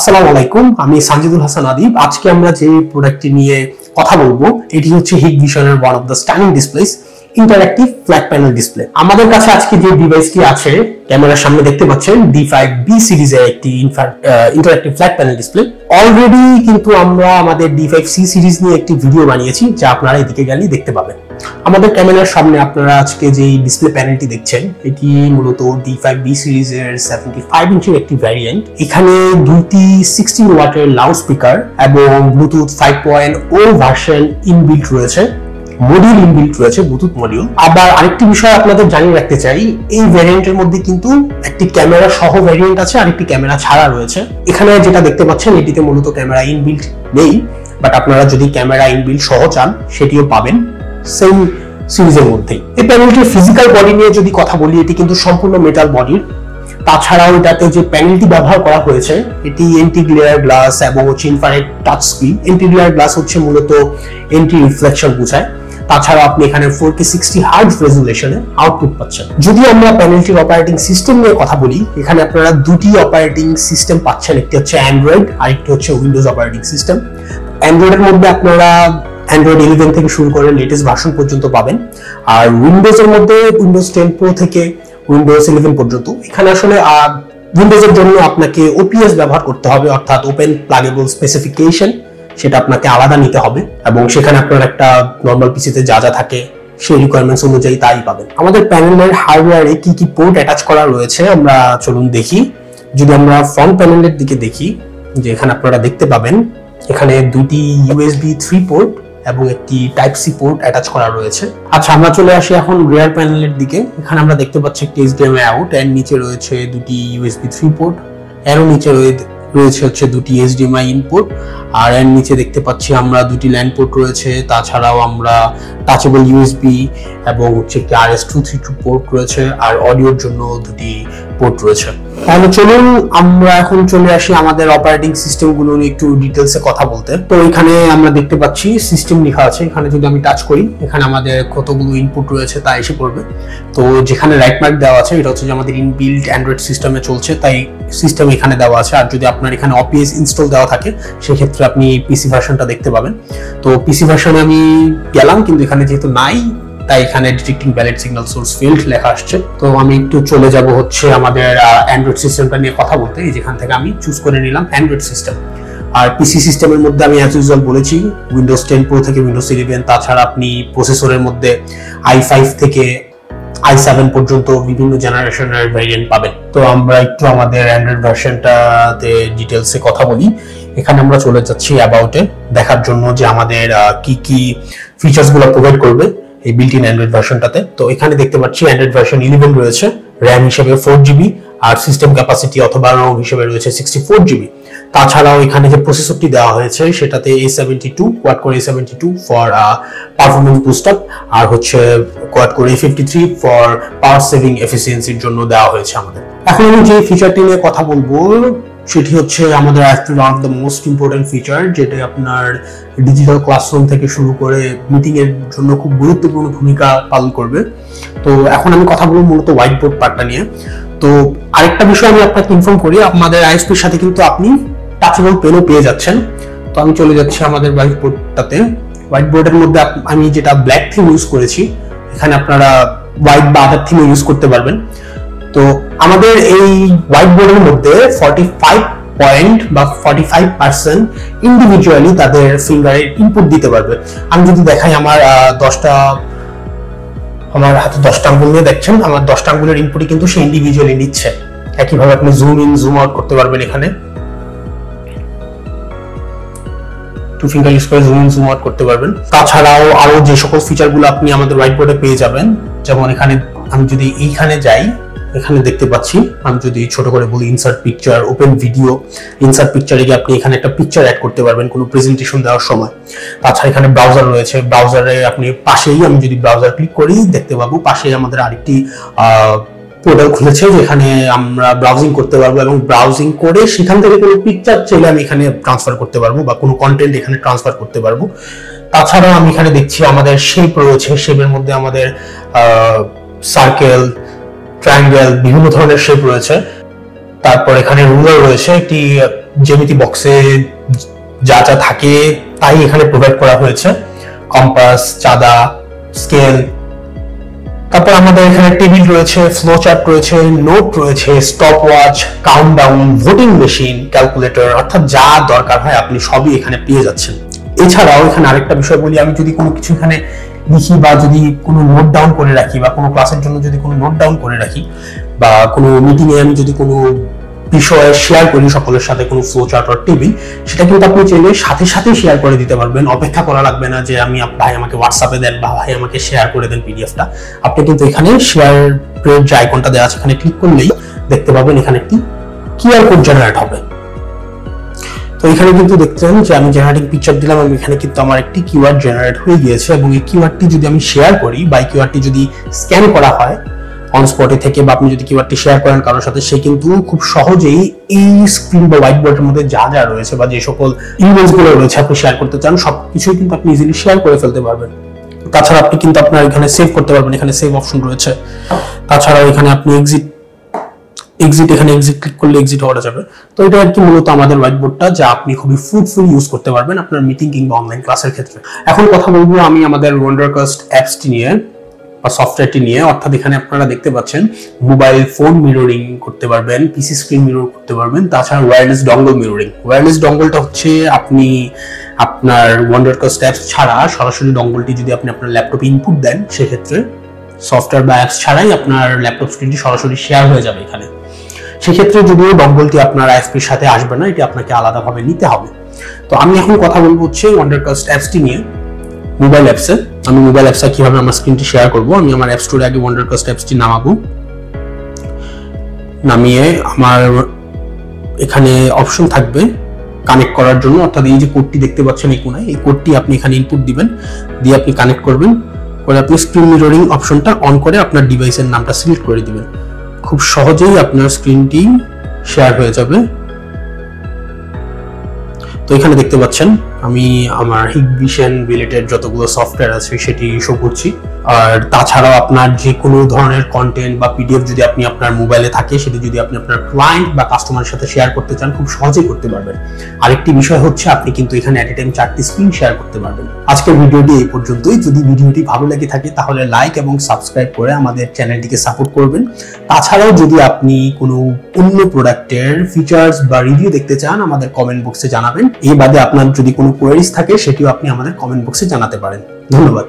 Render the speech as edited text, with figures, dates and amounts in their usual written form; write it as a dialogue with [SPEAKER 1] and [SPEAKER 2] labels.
[SPEAKER 1] আসসালামু আলাইকুম, আমি সানজিদুল হাসান আদিব। আজকে আমরা যে প্রোডাক্টটি নিয়ে কথা বলবো এটি হচ্ছে হিগভিশনের one of the stunning displays, interactive flat panel display. আমাদের কাছে আজকে যে ডিভাইসটি আছে ক্যামেরার সামনে দেখতে পাচ্ছেন D5B সিরিজের একটি interactive flat panel display. Already কিন্তু আমরা আমাদের D5C সিরিজ নিয়ে একটি ভিডিও বানিয়েছি, যা আপনারা এদিকে গেলেই দেখতে পাবেন। আমাদের ক্যামেরার সামনে আপনারা আজকে যে ডিসপ্লে প্যানেলটি দেখছেন এটি মূলত D5B সিরিজের 75 ইঞ্চির একটি ভ্যারিয়েন্ট। এখানে দুইটি 16 ওয়াটের লাউড স্পিকার এবং ব্লুটুথ 5.0 ভার্সন ইনবিল্ট রয়েছে, মডিউল ইনবিল্ট রয়েছে, ব্লুটুথ মডিউল। আবার আরেকটি বিষয় আপনাদের জানিয়ে রাখতে চাই, এই ভ্যারিয়েন্টের মধ্যে কিন্তু একটি ক্যামেরা সহ ভ্যারিয়েন্ট আছে আর একটি ক্যামেরা ছাড়া রয়েছে। এখানে যেটা দেখতে পাচ্ছেন এটিতে মূলত ক্যামেরা ইনবিল্ট নেই, বাট আপনারা যদি ক্যামেরা ইনবিল্ট সহ চান সেটিও পাবেন সেম সিরিজের মধ্যেই। এই প্যানেলটির ফিজিক্যাল বডি নিয়ে যদি কথা বলি, এটি কিন্তু সম্পূর্ণ মেটাল বডির। তাছাড়াও এটাতে যে প্যানেলটি ব্যবহার করা হয়েছে এটি এন্টি গ্লেয়ার গ্লাস এবং হচ্ছে infrared touch screen. Anti glare glass হচ্ছে মূলত এন্টি রিফ্লেকশন বোঝায়। তাছাড়া আপনি এখানে 4K 60 হার্টজ রেজুলেশনে আউটপুট পাচ্ছেন। যদি আমরা প্যানেলটির অপারেটিং সিস্টেম নিয়ে কথা বলি, এখানে আপনারা দুটি অপারেটিং সিস্টেম পাচ্ছেন, একটি হচ্ছে অ্যান্ড্রয়েড আর একটি হচ্ছে উইন্ডোজ অপারেটিং সিস্টেম। অ্যান্ড্রয়েডের মধ্যে আপনারা অ্যান্ড্রয়েড 11 থেকে শুরু করে লেটেস্ট ভার্সন পর্যন্ত পাবেন, আর উইন্ডোজের মধ্যে উইন্ডোজ 10 প্রো থেকে উইন্ডোজ 11 পর্যন্ত। এখানে আসলে উইন্ডোজের জন্য আপনাকে OPS ব্যবহার করতে হবে, অর্থাৎ ওপেন প্লাগেবল স্পেসিফিকেশন, সেটা আপনাকে আলাদা নিতে হবে এবং সেখানে আপনার একটা নর্মাল পিসিতে যা যা থাকে সেই রিকোয়ারমেন্টস অনুযায়ী তাই পাবেন। আমাদের প্যানেলের হার্ডওয়্যারে কি কি পোর্ট অ্যাটাচ করা রয়েছে আমরা চলুন দেখি। যদি আমরা ফ্রন্ট প্যানেলের দিকে দেখি, যে এখানে আপনারা দেখতে পাবেন এখানে দুটি USB 3 পোর্ট এবং একটি টাইপ সি পোর্ট অ্যাটাচ করা রয়েছে। আচ্ছা, আমরা চলে আসি এখন রিয়ার প্যানেলের দিকে। এখানে আমরা দেখতে পাচ্ছি একটি HDMI আউট, এর নিচে রয়েছে দুটি USB 3 পোর্ট, এরও নিচে রয়েছে হচ্ছে দুটি HDMI ইনপুট, আর এর নিচে দেখতে পাচ্ছি আমরা দুটি ল্যান পোর্ট রয়েছে। তাছাড়াও আমরা টাচেবল USB এবং হচ্ছে একটি RS-232 পোর্ট রয়েছে, আর অডিওর জন্য দুটি পোর্ট রয়েছে। তাহলে চলুন আমরা এখন চলে আসি আমাদের অপারেটিং সিস্টেম গুলো নিয়ে একটু ডিটেলসে কথা বলতে। তো এখানে আমরা দেখতে পাচ্ছি সিস্টেম লেখা আছে। এখানে যদি আমি টাচ করি, এখানে আমাদের কতগুলো ইনপুট রয়েছে তা এসে পড়বে। তো যেখানে রাইট মার্ক দেওয়া আছে এটা হচ্ছে যে আমাদের ইনবিল্ট অ্যান্ড্রয়েড সিস্টেমে চলছে, তাই সিস্টেম এখানে দেওয়া আছে। আর যদি আপনার এখানে OPS ইনস্টল দেওয়া থাকে সেক্ষেত্রে আপনি পিসি ভার্সনটা দেখতে পাবেন। তো পিসি ভার্সনে আমি গেলাম, কিন্তু এখানে যেহেতু নাই তাই এখানে detecting valid signal source failed লেখা আসছে। তো আমি একটু চলে যাব হচ্ছে আমাদের অ্যান্ড্রয়েড সিস্টেমটা নিয়ে কথা বলতে। এই যেখান থেকে আমি চুজ করে নিলাম অ্যান্ড্রয়েড সিস্টেম। আর পিসি সিস্টেমের মধ্যে আমি অ্যাজ ইউজুয়াল বলেছি উইন্ডোজ 10 প্রো থেকে উইন্ডোজ 11। তাছাড়া আপনি প্রসেসরের মধ্যে i5 থেকে i7 পর্যন্ত বিভিন্ন জেনারেশনের ভেরিয়েন্ট পাবেন। তো আমরা একটু আমাদের অ্যান্ড্রয়েড ভার্সনটাতে ডিটেলসে কথা বলি। এখানে আমরা চলে যাচ্ছি অ্যাবাউটে দেখার জন্য যে আমাদের কি কি ফিচার্স গুলো প্রোভাইড করবে এই বিল্ট ইন অ্যান্ড্রয়েড ভার্সনটাতে। তো এখানে দেখতে পাচ্ছি অ্যান্ড্রয়েড ভার্সন 11 রয়েছে, র্যাম হিসেবে 4GB আর সিস্টেম ক্যাপাসিটি অথবা ROM হিসেবে রয়েছে 64GB। তাছাড়াও এখানে যে প্রসেসরটি দেওয়া হয়েছে সেটাতে A72 quad core A72 for performance boost up, আর হচ্ছে quad core A53 for power saving এফিসিয়েন্সির জন্য দেওয়া হয়েছে আমাদের। এখন আমি যে ফিচারটি নিয়ে কথা বলবো সেটি হচ্ছে আমাদের one of the most important feature, যেটা আপনার ডিজিটাল ক্লাসরুম থেকে শুরু করে মিটিং এর জন্য খুব গুরুত্বপূর্ণ ভূমিকা পালন করবে। তো এখন আমি কথা বলবো মূলত হোয়াইট বোর্ড পার্টটা নিয়ে। তো আরেকটা বিষয় আমি আপনাকে ইনফর্ম করি, আমাদের ISP-র সাথে কিন্তু আপনি টাচেবল পেনও পেয়ে যাচ্ছেন। তো আমি চলে যাচ্ছি আমাদের হোয়াইট বোর্ডটাতে। হোয়াইট বোর্ডের মধ্যে আমি যেটা ব্ল্যাক থিম ইউজ করেছি, এখানে আপনারা হোয়াইট বা আদার থিমও ইউজ করতে পারবেন। তো আমাদের এই হোয়াইট বোর্ডের মধ্যে 45% ইন্ডিভিজুয়ালি তাদের ফিঙ্গারের ইনপুট দিতে পারবে। আমি যদি দেখাই আমার হাতে 10টা আঙ্গুল নিয়ে দেখছেন, আমার 10টা আঙ্গুলের ইনপুটই কিন্তু সে ইন্ডিভিজুয়ালি নিচ্ছে। একইভাবে আপনি জুম ইন জুম আউট করতে পারবেন। এখানে 2 ফিঙ্গার ইউজ করে জুম ইন জুম আউট করতে পারবেন। তাছাড়াও আরো যে সকল ফিচারগুলো আপনি আমাদের হোয়াইট বোর্ডে পেয়ে যাবেন, যেমন এখানে আমি যদি এইখানে যাই, এখানে দেখতে পাচ্ছি আমি যদি ছোট করে বলি insert picture, open video. Insert পিকচারে গিয়ে আপনি এখানে একটা পিকচার অ্যাড করতে পারবেন কোনো প্রেজেন্টেশন দেওয়ার সময়। তাছাড়া এখানে ব্রাউজার রয়েছে, ব্রাউজারে আপনি পাশেই, আমি যদি ব্রাউজার ক্লিক করি দেখতে পাবো পাশেই আমাদের আরেকটি পোর্টাল খুলেছে যেখানে আমরা ব্রাউজিং করতে পারবো, এবং ব্রাউজিং করে সেখান থেকে কোনো পিকচার চাইলে আমি এখানে ট্রান্সফার করতে পারবো বা কোনো কন্টেন্ট এখানে ট্রান্সফার করতে পারবো। তাছাড়াও আমি এখানে দেখছি আমাদের শেপ রয়েছে, শেপের মধ্যে আমাদের সার্কেল, ট্রায়াঙ্গেল, বিভিন্ন ধরনের শেপ রয়েছে। তারপর এখানে রুলার রয়েছে, একটি জ্যামিতি বক্সে যা যা থাকে তাই এখানে প্রোভাইড করা হয়েছে, কম্পাস, চাঁদা, স্কেল। তারপর আমাদের এখানে টেবিল রয়েছে, ফ্লো চার্ট রয়েছে, নোট রয়েছে, stop watch, countdown, voting machine, calculator, অর্থাৎ যা দরকার হয় আপনি সবই এখানে পেয়ে যাচ্ছেন। এছাড়াও এখানে আরেকটা বিষয় বলি, আমি যদি কোনো কিছু এখানে লিখি বা যদি কোনো নোট ডাউন করে রাখি বা কোনো ক্লাসের জন্য যদি কোনো নোট ডাউন করে রাখি বা কোনো মিটিংয়ে আমি যদি কোনো বিষয়ে শেয়ার করি সকলের সাথে, কোনো ফ্লো চার্ট আর টেবিল, সেটা কিন্তু আপনি চাইলে সাথে সাথে শেয়ার করে দিতে পারবেন। অপেক্ষা করা লাগবে না যে আমি ভাই আমাকে হোয়াটসঅ্যাপে দেন বা ভাই আমাকে শেয়ার করে দেন পিডিএফটা। আপনি কিন্তু এখানে শেয়ারের যে আইকনটা দেওয়া আছে এখানে ক্লিক করলেই দেখতে পাবেন এখানে একটি কিউআর কোড জেনারেট হবে। তো এখানে কিন্তু দেখছেন যে আমি জেনারেটিং পিকচার দিলাম এবং এখানে কিন্তু আমার একটি কিউআর জেনারেট হয়ে গিয়েছে, এবং এই কিউআরটি যদি আমি শেয়ার করি বা কিউআরটি যদি স্ক্যান করা হয় অন স্পটে থেকে বা আপনি যদি কিউআরটি শেয়ার করেন কারোর সাথে, সে কিন্তু খুব সহজেই এই স্ক্রিন বা হোয়াইট বোর্ডের মধ্যে যা যা রয়েছে বা যে সকল ইমেজগুলো রয়েছে আপনি শেয়ার করতে চান সবকিছুই কিন্তু আপনি ইজিলি শেয়ার করে ফেলতে পারবেন। তাছাড়া আপনি কিন্তু আপনার এখানে সেভ করতে পারবেন, এখানে সেভ অপশন রয়েছে। তাছাড়াও এখানে আপনি এক্সিট এখানে এক্সিট ক্লিক করলে এক্সিট হওয়া যাবে। তো এটা আর কি মূলত আমাদের হোয়াইট বোর্ডটা, যা আপনি খুবই ফ্রুটফুল ইউজ করতে পারবেন আপনার মিটিং কিংবা অনলাইন ক্লাসের ক্ষেত্রে। এখন কথা বলবো আমি আমাদের ওয়ান্ডারকাস্ট অ্যাপসটি নিয়ে বা সফটওয়্যারটি নিয়ে। অর্থাৎ এখানে আপনারা দেখতে পাচ্ছেন মোবাইল ফোন মিররিং করতে পারবেন, পিসি স্ক্রিন মিরর করতে পারবেন, তাছাড়া ওয়্যারলেস ডঙ্গল মিররিং। ওয়্যারলেস ডঙ্গলটা হচ্ছে আপনি আপনার ওয়ান্ডারকাস্ট অ্যাপস ছাড়া সরাসরি ডঙ্গলটি যদি আপনি আপনার ল্যাপটপে ইনপুট দেন, সেক্ষেত্রে সফটওয়্যার বা অ্যাপস ছাড়াই আপনার ল্যাপটপ স্ক্রিনটি সরাসরি শেয়ার হয়ে যাবে এখানে। সেক্ষেত্রে যদিও ডঙ্গলটি আপনার আইএসপির সাথে আসবে না, এটি আপনাকে আলাদাভাবে নিতে হবে। তো আমি এখন কথা বলবো হচ্ছে ওয়ান্ডারকাস্ট অ্যাপসটি নিয়ে মোবাইল অ্যাপসে। আমি মোবাইল অ্যাপসে কিভাবে আমার স্ক্রিনটি শেয়ার করব, আমি আমার অ্যাপ স্টোরে আগে ওয়ান্ডারকাস্ট অ্যাপসটি নামাবো। নামিয়ে আমার এখানে অপশন থাকবে কানেক্ট করার জন্য, অর্থাৎ এই যে কোডটি দেখতে পাচ্ছেন এই কোণায়, এই কোডটি আপনি এখানে ইনপুট দিবেন, দিয়ে আপনি কানেক্ট করবেন, করে আপনি স্ক্রিন মিররিং অপশনটা অন করে আপনার ডিভাইসের নামটা সিলেক্ট করে দিবেন। খুব সহজেই আপনার স্ক্রিনটি শেয়ার হয়ে যাবে। তো এখানে দেখতে পাচ্ছেন আমি আমার হিগভিশন রিলেটেড যতগুলো সফটওয়্যার আছে সেটি শো করছি। আর তাছাড়াও আপনার যে কোনো ধরনের কন্টেন্ট বা পিডিএফ যদি আপনি আপনার মোবাইলে থাকে, সেটি যদি আপনি আপনার ক্লায়েন্ট বা কাস্টমারের সাথে শেয়ার করতে চান, খুব সহজেই করতে পারবেন। আরেকটি বিষয় হচ্ছে আপনি কিন্তু এখানে এট এ টাইম 4টি স্ক্রিন শেয়ার করতে পারবেন। আজকের ভিডিওটি এই পর্যন্তই। যদি ভিডিওটি ভালো লেগে থাকে তাহলে লাইক এবং সাবস্ক্রাইব করে আমাদের চ্যানেলটিকে সাপোর্ট করবেন। তাছাড়াও যদি আপনি কোনো অন্য প্রোডাক্টের ফিচার্স বা রিভিউ দেখতে চান, আমাদের কমেন্ট বক্সে জানাবেন। এই বাদে আপনার যদি কোনো কোয়েরিজ থাকে সেটিও আপনি আমাদের কমেন্ট বক্সে জানাতে পারেন। ধন্যবাদ।